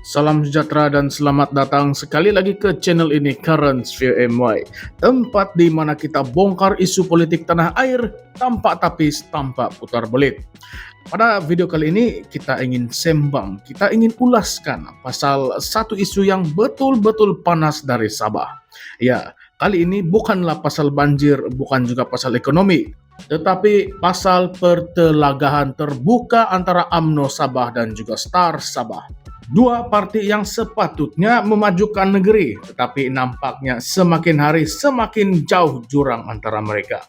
Salam sejahtera dan selamat datang sekali lagi ke channel ini Currents VMY, tempat di mana kita bongkar isu politik tanah air tanpa tapis, tanpa putar belit. Pada video kali ini kita ingin sembang, kita ingin ulaskan pasal satu isu yang betul-betul panas dari Sabah. Ya, kali ini bukanlah pasal banjir, bukan juga pasal ekonomi, tetapi pasal pertelagahan terbuka antara UMNO Sabah dan juga Star Sabah. Dua parti yang sepatutnya memajukan negeri, tetapi nampaknya semakin hari semakin jauh jurang antara mereka.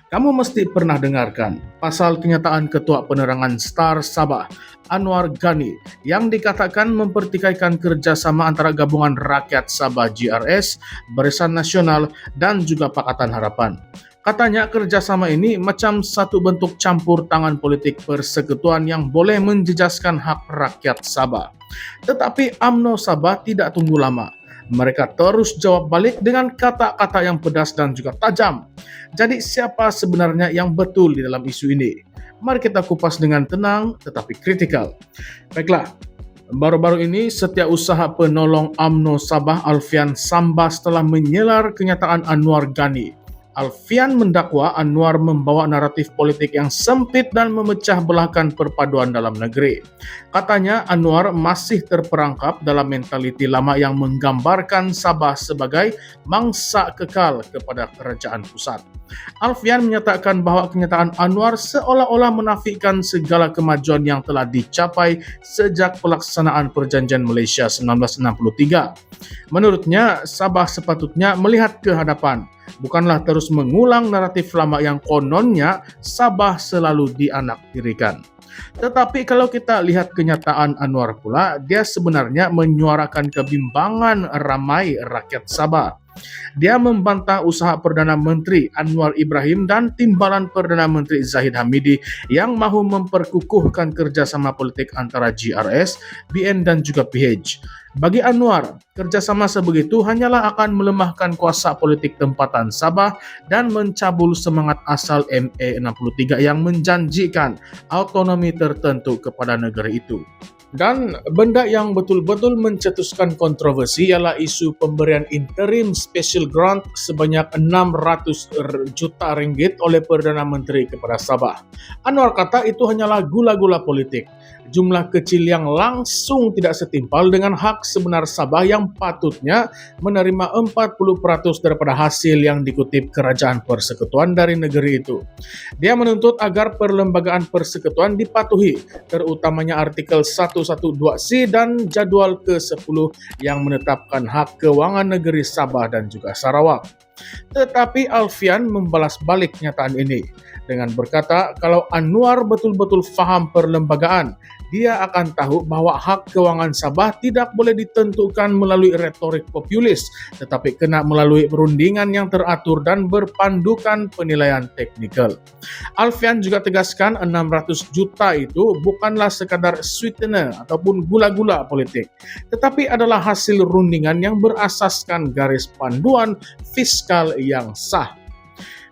Kamu mesti pernah dengarkan pasal kenyataan Ketua Penerangan Star Sabah, Anwar Ghani, yang dikatakan mempertikaikan kerjasama antara Gabungan Rakyat Sabah GRS, Barisan Nasional, dan juga Pakatan Harapan. Katanya kerjasama ini macam satu bentuk campur tangan politik persekutuan yang boleh menjejaskan hak rakyat Sabah. Tetapi UMNO Sabah tidak tunggu lama. Mereka terus jawab balik dengan kata-kata yang pedas dan juga tajam. Jadi siapa sebenarnya yang betul di dalam isu ini? Mari kita kupas dengan tenang tetapi kritikal. Baiklah, baru-baru ini Setiausaha Penolong UMNO Sabah Alfian Sambas telah menyelar kenyataan Anwar Ghani. Alfian mendakwa Anwar membawa naratif politik yang sempit dan memecah belahkan perpaduan dalam negeri. Katanya Anwar masih terperangkap dalam mentaliti lama yang menggambarkan Sabah sebagai mangsa kekal kepada kerajaan pusat. Alfian menyatakan bahwa kenyataan Anwar seolah-olah menafikan segala kemajuan yang telah dicapai sejak pelaksanaan Perjanjian Malaysia 1963. Menurutnya, Sabah sepatutnya melihat ke hadapan, bukanlah terus mengulang naratif lama yang kononnya Sabah selalu dianaktirikan. Tetapi kalau kita lihat kenyataan Anwar pula, dia sebenarnya menyuarakan kebimbangan ramai rakyat Sabah. Dia membantah usaha Perdana Menteri Anwar Ibrahim dan Timbalan Perdana Menteri Zahid Hamidi yang mahu memperkukuhkan kerjasama politik antara GRS, BN dan juga PH. Bagi Anwar, kerjasama sebegitu hanyalah akan melemahkan kuasa politik tempatan Sabah dan mencabul semangat asal ME 63 yang menjanjikan autonomi tertentu kepada negeri itu. Dan benda yang betul-betul mencetuskan kontroversi ialah isu pemberian interim special grant sebanyak 600 juta ringgit oleh Perdana Menteri kepada Sabah. Anwar kata itu hanyalah gula-gula politik. Jumlah kecil yang langsung tidak setimpal dengan hak sebenar Sabah yang patutnya menerima 40% daripada hasil yang dikutip kerajaan persekutuan dari negeri itu. Dia menuntut agar perlembagaan persekutuan dipatuhi, terutamanya artikel 112C dan jadual ke-10 yang menetapkan hak keuangan negeri Sabah dan juga Sarawak. Tetapi Alfian membalas balik nyataan ini dengan berkata kalau Anwar betul-betul faham perlembagaan, dia akan tahu bahwa hak keuangan Sabah tidak boleh ditentukan melalui retorik populis, tetapi kena melalui perundingan yang teratur dan berpandukan penilaian teknikal. Alfian juga tegaskan 600 juta itu bukanlah sekadar sweetener ataupun gula-gula politik, tetapi adalah hasil rundingan yang berasaskan garis panduan fiskal yang sah.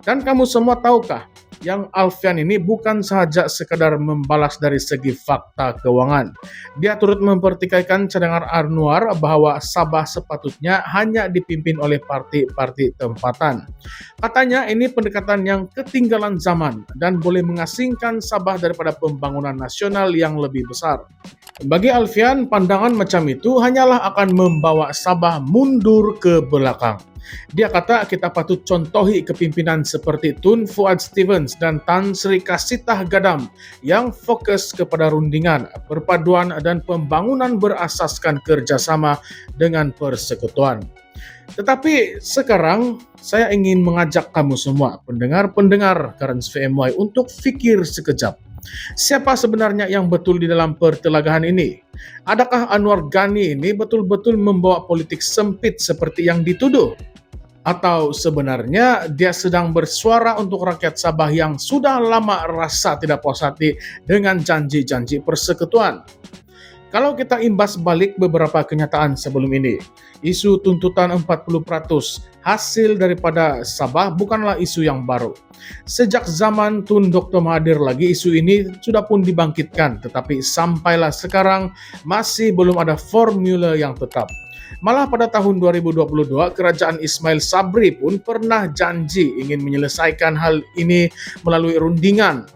Dan kamu semua tahukah, yang Alfian ini bukan sahaja sekadar membalas dari segi fakta keuangan. Dia turut mempertikaikan cadangan Anwar bahwa Sabah sepatutnya hanya dipimpin oleh parti-parti tempatan. Katanya ini pendekatan yang ketinggalan zaman dan boleh mengasingkan Sabah daripada pembangunan nasional yang lebih besar. Bagi Alfian, pandangan macam itu hanyalah akan membawa Sabah mundur ke belakang. Dia kata kita patut contohi kepimpinan seperti Tun Fuad Stevens dan Tan Sri Kasitah Gadam yang fokus kepada rundingan, perpaduan dan pembangunan berasaskan kerjasama dengan persekutuan. Tetapi sekarang saya ingin mengajak kamu semua, pendengar-pendengar Currents VMY, untuk fikir sekejap. Siapa sebenarnya yang betul di dalam pertelagahan ini? Adakah Anwar Ghani ini betul-betul membawa politik sempit seperti yang dituduh? Atau sebenarnya dia sedang bersuara untuk rakyat Sabah yang sudah lama rasa tidak puas hati dengan janji-janji persekutuan? Kalau kita imbas balik beberapa kenyataan sebelum ini, isu tuntutan 40% hasil daripada Sabah bukanlah isu yang baru. Sejak zaman Tun Dr. Mahathir lagi isu ini sudah pun dibangkitkan, tetapi sampailah sekarang masih belum ada formula yang tetap. Malah pada tahun 2022, kerajaan Ismail Sabri pun pernah janji ingin menyelesaikan hal ini melalui rundingan.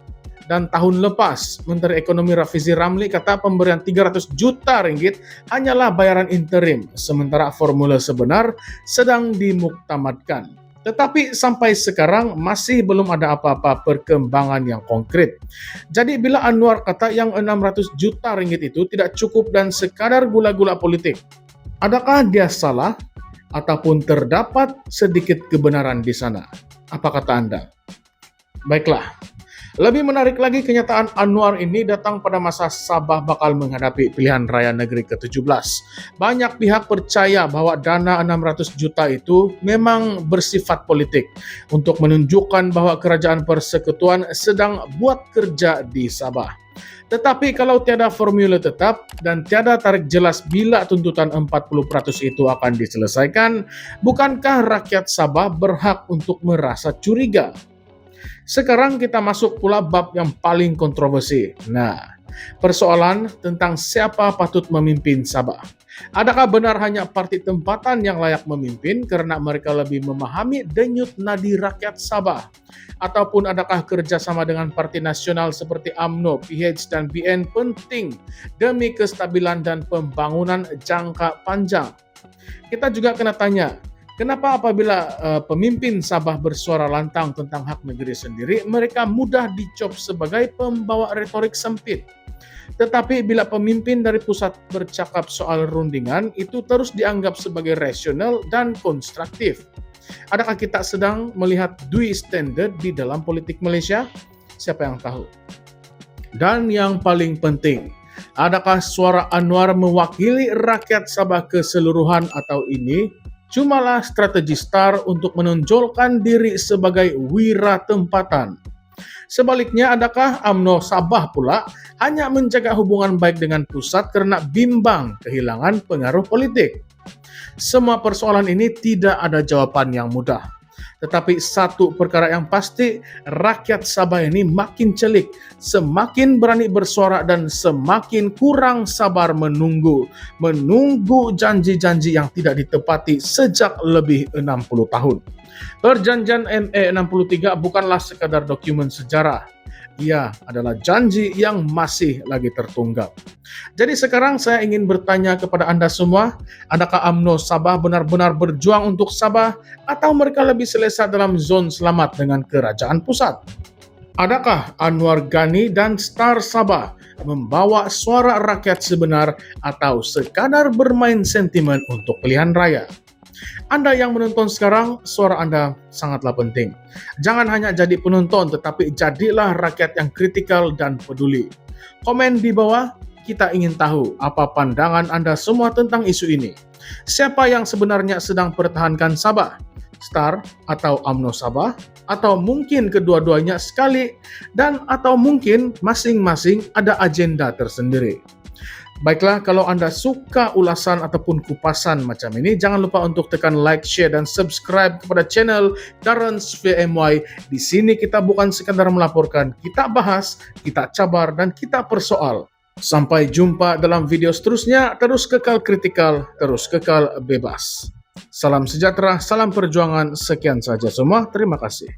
Dan tahun lepas, Menteri Ekonomi Rafizi Ramli kata pemberian 300 juta ringgit hanyalah bayaran interim, sementara formula sebenar sedang dimuktamadkan. Tetapi sampai sekarang masih belum ada apa-apa perkembangan yang konkret. Jadi bila Anwar kata yang 600 juta ringgit itu tidak cukup dan sekadar gula-gula politik, adakah dia salah ataupun terdapat sedikit kebenaran di sana? Apa kata Anda? Baiklah. Lebih menarik lagi, kenyataan Anwar ini datang pada masa Sabah bakal menghadapi pilihan raya negeri ke-17. Banyak pihak percaya bahwa dana 600 juta itu memang bersifat politik untuk menunjukkan bahwa kerajaan persekutuan sedang buat kerja di Sabah. Tetapi kalau tiada formula tetap dan tiada tarik jelas bila tuntutan 40% itu akan diselesaikan, bukankah rakyat Sabah berhak untuk merasa curiga? Sekarang kita masuk pula bab yang paling kontroversi. Nah, persoalan tentang siapa patut memimpin Sabah. Adakah benar hanya parti tempatan yang layak memimpin karena mereka lebih memahami denyut nadi rakyat Sabah? Ataupun adakah kerjasama dengan parti nasional seperti UMNO, PH dan BN penting demi kestabilan dan pembangunan jangka panjang? Kita juga kena tanya, kenapa apabila pemimpin Sabah bersuara lantang tentang hak negeri sendiri, mereka mudah dicop sebagai pembawa retorik sempit. Tetapi bila pemimpin dari pusat bercakap soal rundingan, itu terus dianggap sebagai rasional dan konstruktif. Adakah kita sedang melihat double standard di dalam politik Malaysia? Siapa yang tahu? Dan yang paling penting, adakah suara Anwar mewakili rakyat Sabah keseluruhan atau ini cumalah strategi STAR untuk menonjolkan diri sebagai wira tempatan? Sebaliknya, adakah UMNO Sabah pula hanya menjaga hubungan baik dengan pusat karena bimbang kehilangan pengaruh politik? Semua persoalan ini tidak ada jawaban yang mudah. Tetapi satu perkara yang pasti, rakyat Sabah ini makin celik, semakin berani bersuara dan semakin kurang sabar menunggu janji-janji yang tidak ditepati sejak lebih 60 tahun. Perjanjian ME 63 bukanlah sekadar dokumen sejarah. Ia adalah janji yang masih lagi tertunggak. Jadi sekarang saya ingin bertanya kepada Anda semua, adakah UMNO Sabah benar-benar berjuang untuk Sabah atau mereka lebih selesa dalam zon selamat dengan kerajaan pusat? Adakah Anwar Ghani dan STAR Sabah membawa suara rakyat sebenar atau sekadar bermain sentimen untuk pilihan raya? Anda yang menonton sekarang, suara Anda sangatlah penting. Jangan hanya jadi penonton, tetapi jadilah rakyat yang kritikal dan peduli. Komen di bawah, kita ingin tahu apa pandangan Anda semua tentang isu ini. Siapa yang sebenarnya sedang pertahankan Sabah? STAR atau UMNO Sabah? Atau mungkin kedua-duanya sekali? Dan atau mungkin masing-masing ada agenda tersendiri? Baiklah, kalau Anda suka ulasan ataupun kupasan macam ini, jangan lupa untuk tekan like, share, dan subscribe kepada channel Currents VMY. Di sini kita bukan sekadar melaporkan, kita bahas, kita cabar, dan kita persoal. Sampai jumpa dalam video seterusnya, terus kekal kritikal, terus kekal bebas. Salam sejahtera, salam perjuangan, sekian saja semua, terima kasih.